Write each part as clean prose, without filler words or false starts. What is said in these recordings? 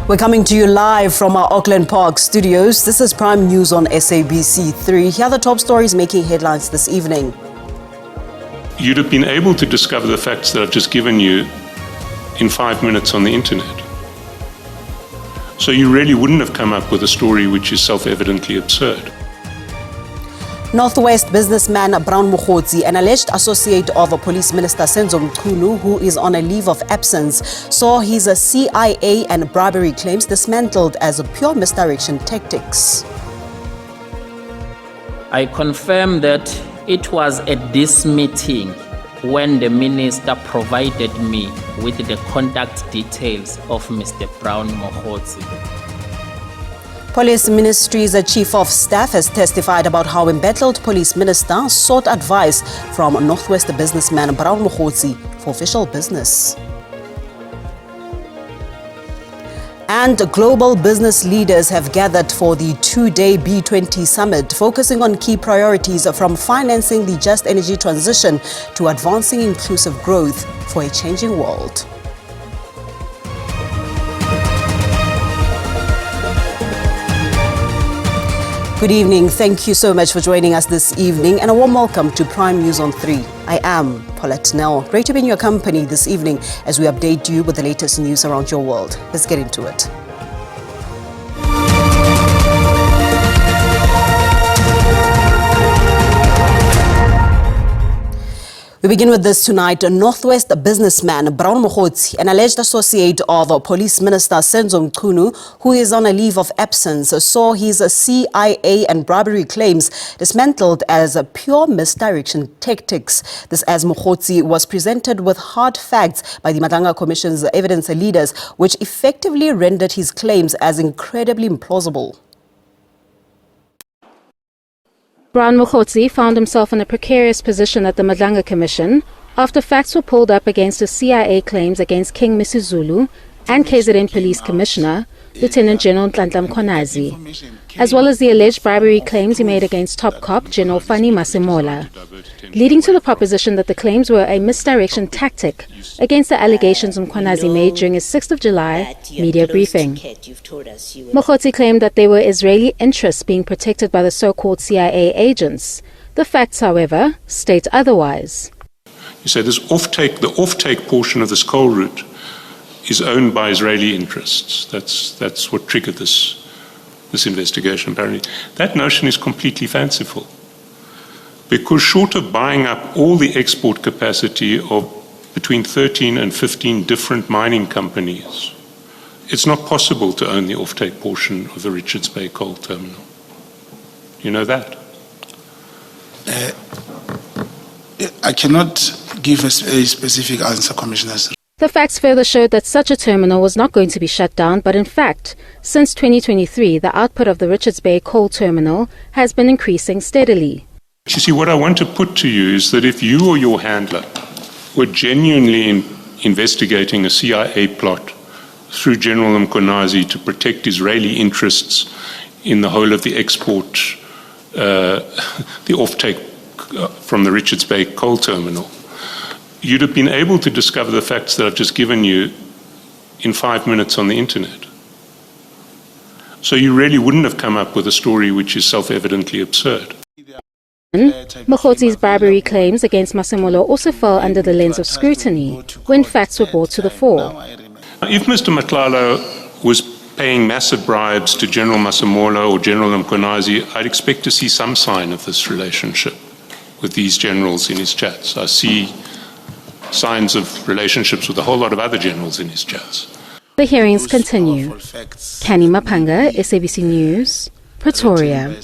We're coming to you live from our Auckland Park studios. This is Prime News on SABC 3. Here are the top stories making headlines this evening. You'd have been able to discover the facts that I've just given you in 5 minutes on the internet. So you really wouldn't have come up with a story which is self-evidently absurd. Northwest businessman Brown Mokhotsi, an alleged associate of Police Minister Senzo Mchunu, who is on a leave of absence, saw his CIA and bribery claims dismantled as pure misdirection tactics. I confirm that it was at this meeting when the minister provided me with the contact details of Mr. Brown Mokhotsi. Police Ministry's Chief of Staff has testified about how embattled Police Minister sought advice from Northwest businessman Brown Mokhotsi for official business. And global business leaders have gathered for the two-day B20 summit, focusing on key priorities from financing the just energy transition to advancing inclusive growth for a changing world. Good evening. Thank you so much for joining us this evening and a warm welcome to Prime News on 3. I am Paulette Nell. Great to be in your company this evening as we update you with the latest news around your world. Let's get into it. We begin with this tonight. A Northwest businessman, Brown Mokhotsi, an alleged associate of Police Minister Senzo Mchunu, who is on a leave of absence, saw his CIA and bribery claims dismantled as pure misdirection tactics. This as Mokhotsi was presented with hard facts by the Madlanga Commission's evidence leaders, which effectively rendered his claims as incredibly implausible. Brown Mokhotsi found himself in a precarious position at the Madlanga Commission after facts were pulled up against his CIA claims against King Misuzulu and KZN Police Commissioner, Lieutenant General Nhlanhla Mkhwanazi, as well as the alleged bribery claims he made against top cop General Fani Masemola, leading to the proposition that the claims were a misdirection tactic against the allegations Mkhwanazi made during his 6th of July media briefing. Mokhotsi claimed that there were Israeli interests being protected by the so-called CIA agents. The facts, however, state otherwise. You say this the off-take portion of this coal route is owned by Israeli interests. That's what triggered this investigation, apparently. That notion is completely fanciful. Because short of buying up all the export capacity of between 13 and 15 different mining companies, it's not possible to own the off-take portion of the Richards Bay coal terminal. You know that? I cannot give a specific answer, Commissioners. The facts further showed that such a terminal was not going to be shut down, but in fact, since 2023, the output of the Richards Bay coal terminal has been increasing steadily. You see, what I want to put to you is that if you or your handler were genuinely investigating a CIA plot through General Mkhwanazi to protect Israeli interests in the whole of the export, the offtake from the Richards Bay coal terminal, you'd have been able to discover the facts that I've just given you in 5 minutes on the internet. So you really wouldn't have come up with a story which is self-evidently absurd. Mokhotsi's bribery claims against Masemola also fell under the lens of scrutiny when facts were brought to the fore. If Mr. Matlala was paying massive bribes to General Masemola or General Mkhwanazi, I'd expect to see some sign of this relationship with these generals in his chats. I see signs of relationships with a whole lot of other generals in his chats. The hearings continue. Kani Mapanga, SABC News, Pretoria.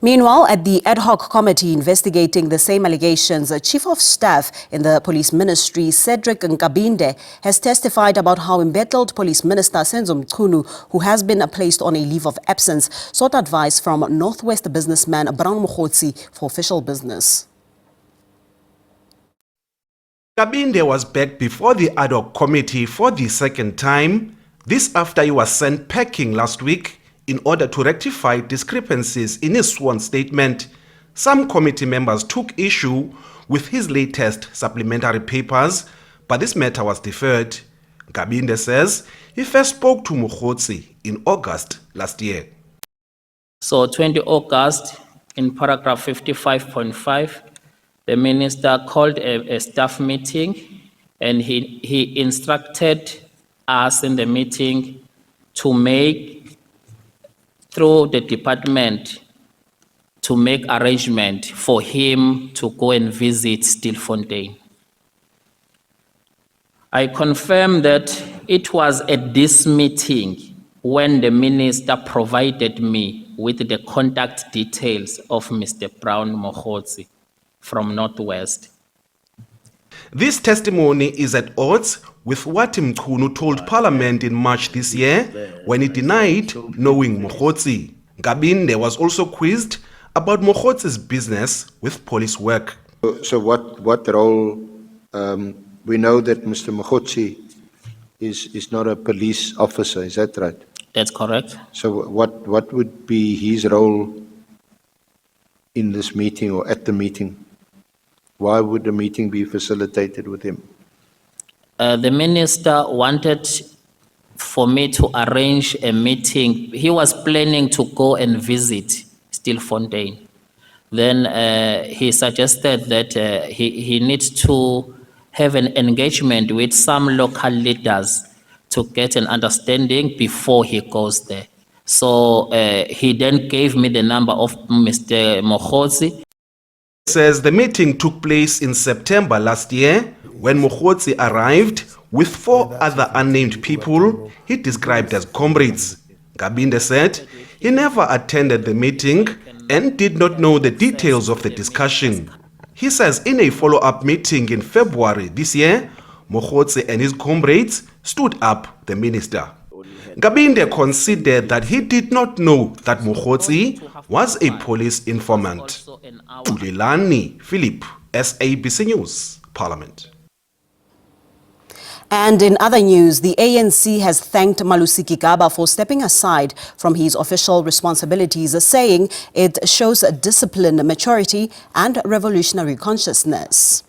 Meanwhile, at the ad hoc committee investigating the same allegations, Chief of Staff in the Police Ministry, Cedric Nkabinde, has testified about how embattled Police Minister Senzo Mchunu, who has been placed on a leave of absence, sought advice from Northwest businessman Brown Mokhotsi for official business. Nkabinde was back before the ad hoc committee for the second time, this after he was sent packing last week in order to rectify discrepancies in his sworn statement. Some committee members took issue with his latest supplementary papers, but this matter was deferred. Gabinde says he first spoke to Mogotsi in August last year. So 20 August, in paragraph 55.5, the minister called a staff meeting and he instructed us in the meeting to make, through the department, to make arrangement for him to go and visit Stilfontein. I confirm that it was at this meeting when the minister provided me with the contact details of Mr. Brown Mogotsi from Northwest. This testimony is at odds with what Mchunu told Parliament in March this year when he denied knowing Mogotsi. Gabinde was also quizzed about Mogotsi's business with police work. So what role, we know that Mr. Mogotsi is not a police officer, is that right? That's correct. So what would be his role in this meeting or at the meeting? Why would the meeting be facilitated with him? The minister wanted for me to arrange a meeting. He was planning to go and visit Stilfontein. Then he suggested that he needs to have an engagement with some local leaders to get an understanding before he goes there. So he then gave me the number of Mr. Mogotsi. Says the meeting took place in September last year when Mogotsi arrived with 4 other unnamed people he described as comrades. Gabinde said he never attended the meeting and did not know the details of the discussion. He says in a follow-up meeting in February this year, Mogotsi and his comrades stood up the minister. Gabinde considered that he did not know that Mogotsi was a police informant. Tulilani Philip, SABC News, Parliament. And in other news, the ANC has thanked Malusi Gigaba for stepping aside from his official responsibilities, saying it shows discipline, maturity and revolutionary consciousness.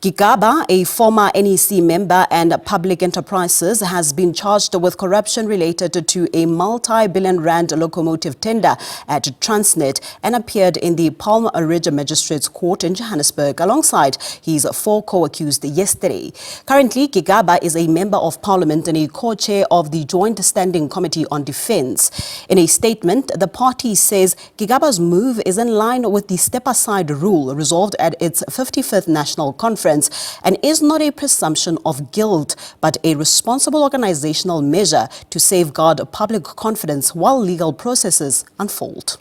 Gigaba, a former NEC member and public enterprises, has been charged with corruption related to a multi-billion rand locomotive tender at Transnet and appeared in the Palm Ridge Magistrates Court in Johannesburg alongside his 4 co-accused yesterday. Currently, Gigaba is a member of parliament and a co-chair of the Joint Standing Committee on Defence. In a statement, the party says Gigaba's move is in line with the step-aside rule resolved at its 55th National Conference and is not a presumption of guilt, but a responsible organizational measure to safeguard public confidence while legal processes unfold.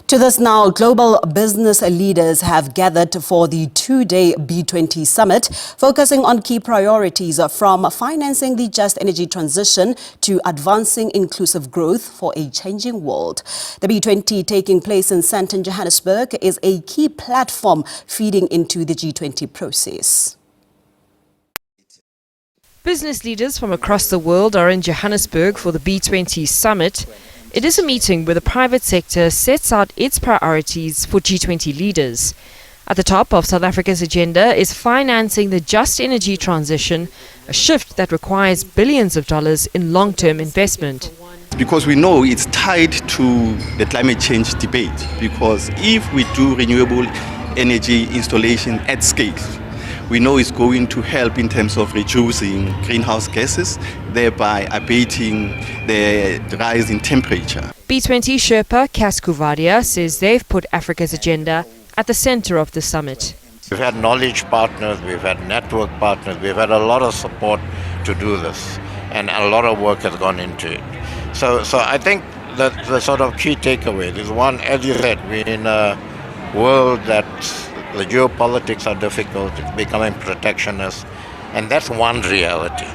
To this now, global business leaders have gathered for the 2-day B20 summit, focusing on key priorities from financing the just energy transition to advancing inclusive growth for a changing world. The B20 taking place in Sandton, Johannesburg is a key platform feeding into the G20 process. Business leaders from across the world are in Johannesburg for the B20 summit. It is a meeting where the private sector sets out its priorities for G20 leaders. At the top of South Africa's agenda is financing the just energy transition, a shift that requires billions of dollars in long-term investment. Because we know it's tied to the climate change debate, because if we do renewable energy installation at scale, we know it's going to help in terms of reducing greenhouse gases, thereby abating the rise in temperature. B20 Sherpa Cas Kuvadia says they've put Africa's agenda at the center of the summit. We've had knowledge partners, we've had network partners, we've had a lot of support to do this, and a lot of work has gone into it. So I think that the sort of key takeaway is, one, as you said, we're in a world that the geopolitics are difficult, it's becoming protectionist, and that's one reality.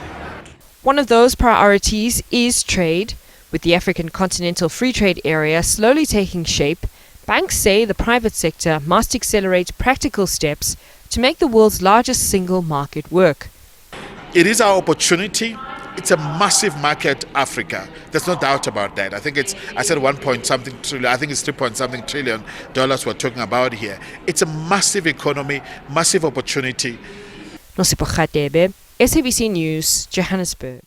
One of those priorities is trade. With the African Continental Free Trade Area slowly taking shape, banks say the private sector must accelerate practical steps to make the world's largest single market work. It is our opportunity. It's a massive market, Africa. There's no doubt about that. I said 1 point something trillion. I think it's 3 point something trillion dollars we're talking about here. It's a massive economy, massive opportunity. Nosipo Khatebe, SABC News, Johannesburg.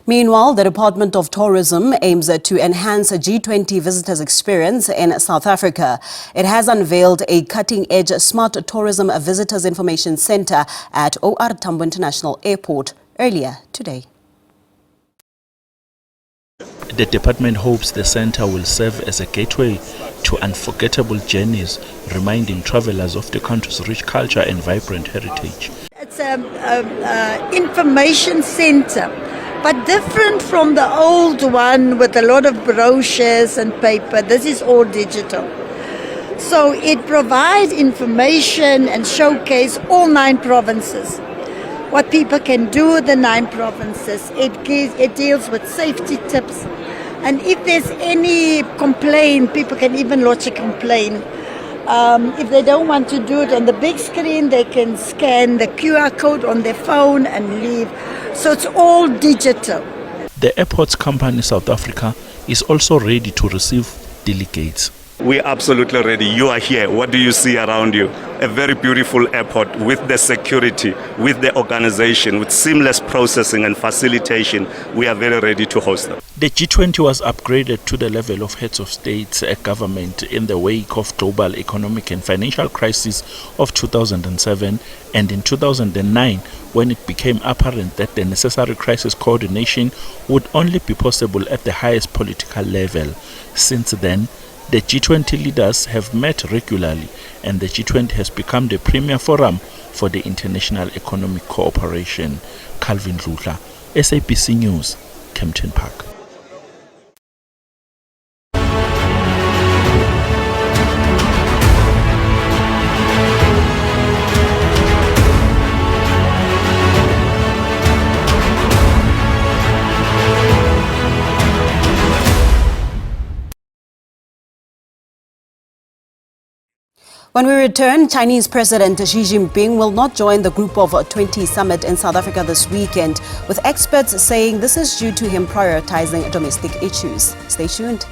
Meanwhile, the Department of Tourism aims to enhance a G20 visitors' experience in South Africa. It has unveiled a cutting-edge smart tourism visitors information center at OR Tambo International Airport earlier today. The department hopes the center will serve as a gateway to unforgettable journeys, reminding travelers of the country's rich culture and vibrant heritage. It's an information center, but different from the old one with a lot of brochures and paper. This is all digital. So it provides information and showcase all 9 provinces. What people can do with the 9 provinces. It deals with safety tips. And if there's any complaint, people can even lodge a complaint. If they don't want to do it on the big screen, they can scan the QR code on their phone and leave. So it's all digital. The airport's company, South Africa, is also ready to receive delegates. We're absolutely ready. You are here. What do you see around you? A very beautiful airport with the security, with the organization, with seamless processing and facilitation. We are very ready to host them. The G20 was upgraded to the level of heads of states and government in the wake of global economic and financial crisis of 2007 and in 2009, when it became apparent that the necessary crisis coordination would only be possible at the highest political level. Since then, the G20 leaders have met regularly, and the G20 has become the premier forum for the international economic cooperation. Calvin Rutla, SABC News, Kempton Park. When we return, Chinese President Xi Jinping will not join the Group of 20 summit in South Africa this weekend, with experts saying this is due to him prioritizing domestic issues. Stay tuned.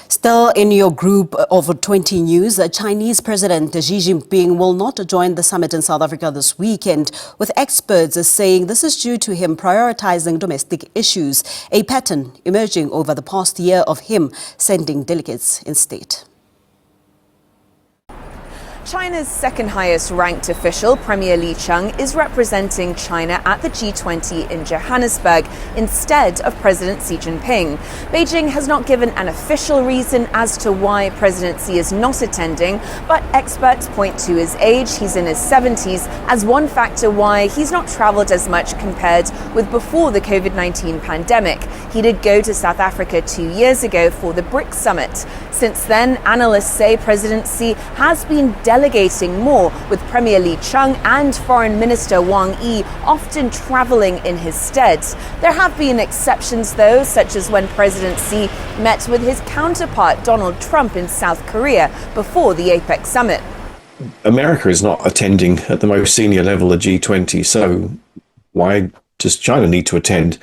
Still in your group of 20 news, Chinese President Xi Jinping will not join the summit in South Africa this weekend, with experts saying this is due to him prioritizing domestic issues, a pattern emerging over the past year of him sending delegates instead. China's second highest ranked official, Premier Li Qiang, is representing China at the G20 in Johannesburg instead of President Xi Jinping. Beijing has not given an official reason as to why President Xi is not attending, but experts point to his age, he's in his 70s, as one factor why he's not travelled as much compared with before the COVID-19 pandemic. He did go to South Africa 2 years ago for the BRICS summit. Since then, analysts say President Xi has been delegating more, with Premier Li Qiang and Foreign Minister Wang Yi often travelling in his stead. There have been exceptions though, such as when President Xi met with his counterpart Donald Trump in South Korea before the APEC summit. America is not attending at the most senior level of G20, so why does China need to attend?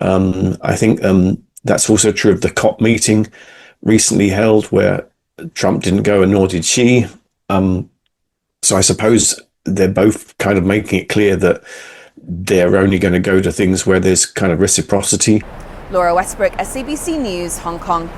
I think that's also true of the COP meeting recently held, where Trump didn't go and nor did Xi. So I suppose they're both kind of making it clear that they're only going to go to things where there's kind of reciprocity. Laura Westbrook, SABC News, Hong Kong.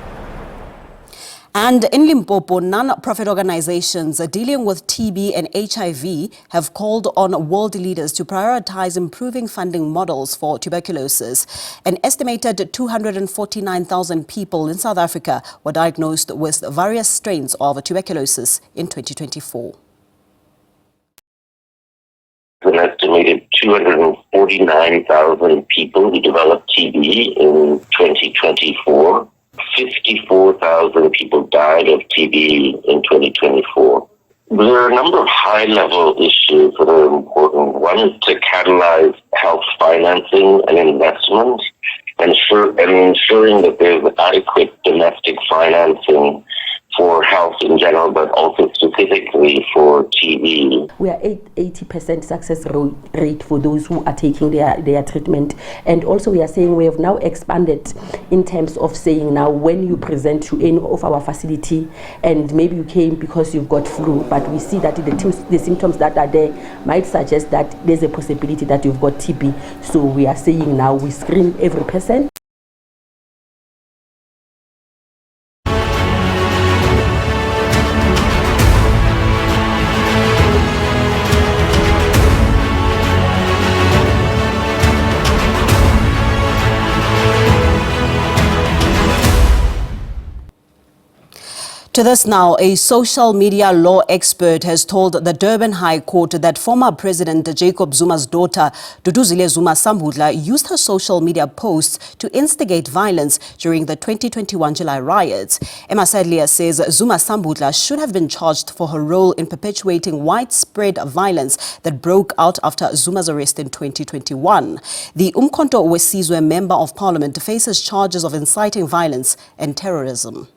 And in Limpopo, non-profit organizations dealing with TB and HIV have called on world leaders to prioritize improving funding models for tuberculosis. An estimated 249,000 people in South Africa were diagnosed with various strains of tuberculosis in 2024. The next estimated 249,000 people who developed TB in 2024. 54,000 people died of TB in 2024. There are a number of high-level issues that are important. One is to catalyze health financing and investment, and ensuring that there's adequate domestic financing for health in general, but also specifically for TB. We are 80% success rate for those who are taking their treatment. And also we are saying we have now expanded in terms of saying now when you present to any of our facility and maybe you came because you've got flu, but we see that the symptoms that are there might suggest that there's a possibility that you've got TB. So we are saying now we screen every person. To this now, a social media law expert has told the Durban High Court that former President Jacob Zuma's daughter, Duduzile Zuma Sambudla, used her social media posts to instigate violence during the 2021 July riots. Emma Sadlier says Zuma Sambudla should have been charged for her role in perpetuating widespread violence that broke out after Zuma's arrest in 2021. The Umkhonto Wesizwe Member of Parliament faces charges of inciting violence and terrorism.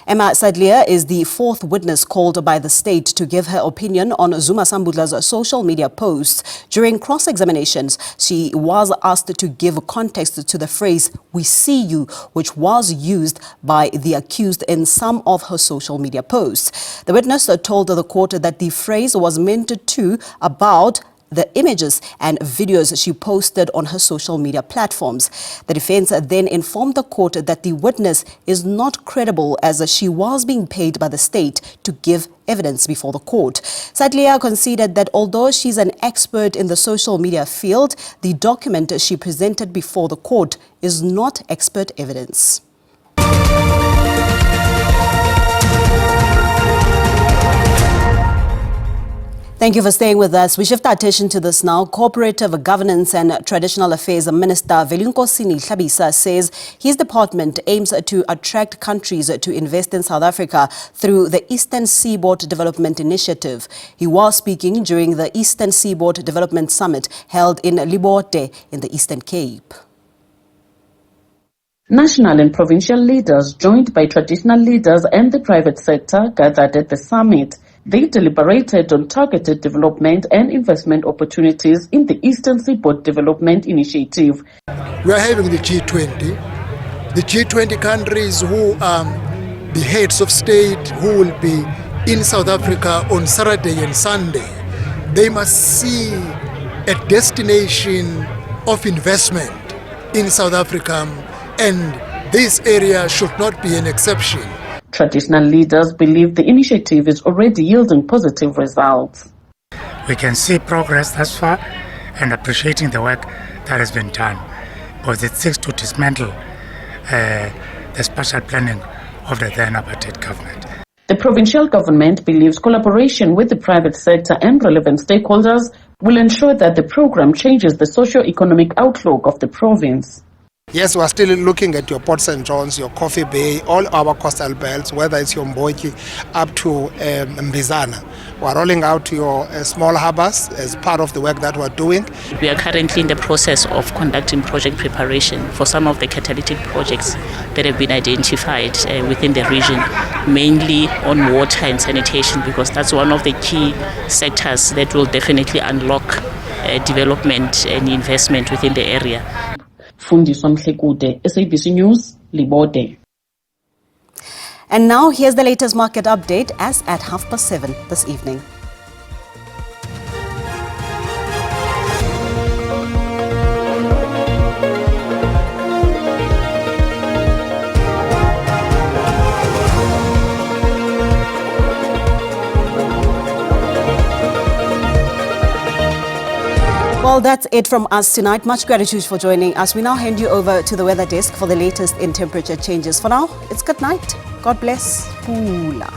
Emma Sadlier is the fourth witness called by the state to give her opinion on Zuma Sambudla's social media posts. During cross-examinations, she was asked to give context to the phrase, "We see you," which was used by the accused in some of her social media posts. The witness told the court that the phrase was meant to about the images and videos she posted on her social media platforms. The defense then informed the court that the witness is not credible as she was being paid by the state to give evidence before the court. Sadlier conceded that although she's an expert in the social media field, the document she presented before the court is not expert evidence. Thank you for staying with us. We shift our attention to this now. Cooperative Governance and Traditional Affairs Minister Velunkosini Hlabisa says his department aims to attract countries to invest in South Africa through the Eastern Seaboard Development Initiative. He was speaking during the Eastern Seaboard Development Summit held in Libote in the Eastern Cape. National and provincial leaders, joined by traditional leaders and the private sector, gathered at the summit. They deliberated on targeted development and investment opportunities in the Eastern Seaboard Development Initiative. We are having the G20. The G20 countries who are the heads of state who will be in South Africa on Saturday and Sunday. They must see a destination of investment in South Africa, and this area should not be an exception. Traditional leaders believe the initiative is already yielding positive results. We can see progress thus far and appreciating the work that has been done, because it seeks to dismantle the spatial planning of the then apartheid government. The provincial government believes collaboration with the private sector and relevant stakeholders will ensure that the program changes the socio-economic outlook of the province. Yes, we are still looking at your Port St. John's, your Coffee Bay, all our coastal belts, whether it's your Mboki up to Mbizana. We are rolling out your small harbours as part of the work that we're doing. We are currently in the process of conducting project preparation for some of the catalytic projects that have been identified within the region, mainly on water and sanitation, because that's one of the key sectors that will definitely unlock development and investment within the area. Fundiswa Mhlekude, SABC News, Libote. And now here's the latest market update as at 7:30 this evening. Well, that's it from us tonight. Much gratitude for joining us. We now hand you over to the weather desk for the latest in temperature changes. For now, it's good night. God bless. Pula.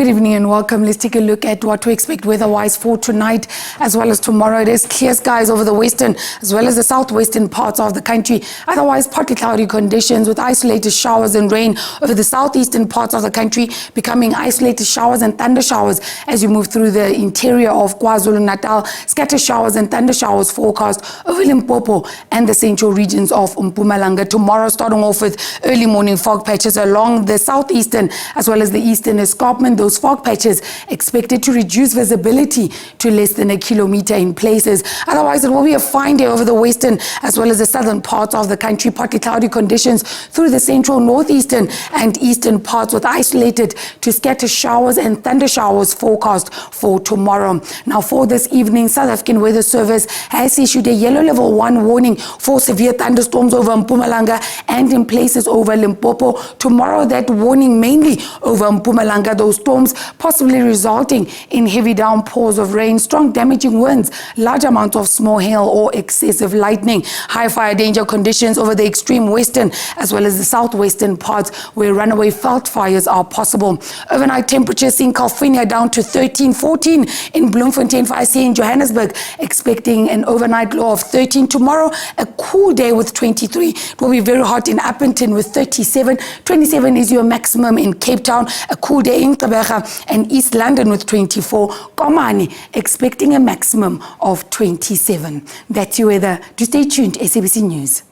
Good evening and welcome. Let's take a look at what to expect weather-wise for tonight as well as tomorrow. It is clear skies over the western as well as the southwestern parts of the country. Otherwise, partly cloudy conditions with isolated showers and rain over the southeastern parts of the country, becoming isolated showers and thunder showers as you move through the interior of KwaZulu-Natal. Scattered showers and thunder showers forecast over Limpopo and the central regions of Mpumalanga. Tomorrow, starting off with early morning fog patches along the southeastern as well as the eastern escarpment. Those fog patches expected to reduce visibility to less than a kilometer in places. Otherwise, it will be a fine day over the western as well as the southern parts of the country. Partly cloudy conditions through the central, northeastern and eastern parts with isolated to scattered showers and thunder showers forecast for tomorrow. Now, for this evening, South African Weather Service has issued a yellow level 1 warning for severe thunderstorms over Mpumalanga and in places over Limpopo. Tomorrow, that warning mainly over Mpumalanga, those storms possibly resulting in heavy downpours of rain, strong damaging winds, large amounts of small hail or excessive lightning. High fire danger conditions over the extreme western as well as the southwestern parts where runaway veld fires are possible. Overnight temperatures in California down to 13, 14 in Bloemfontein, 5 in Johannesburg, expecting an overnight low of 13. Tomorrow, a cool day with 23. It will be very hot in Appleton with 37. 27 is your maximum in Cape Town. A cool day in Gqeberha and East London with 24. Komani expecting a maximum of 27. That's your weather. Do stay tuned, SABC News.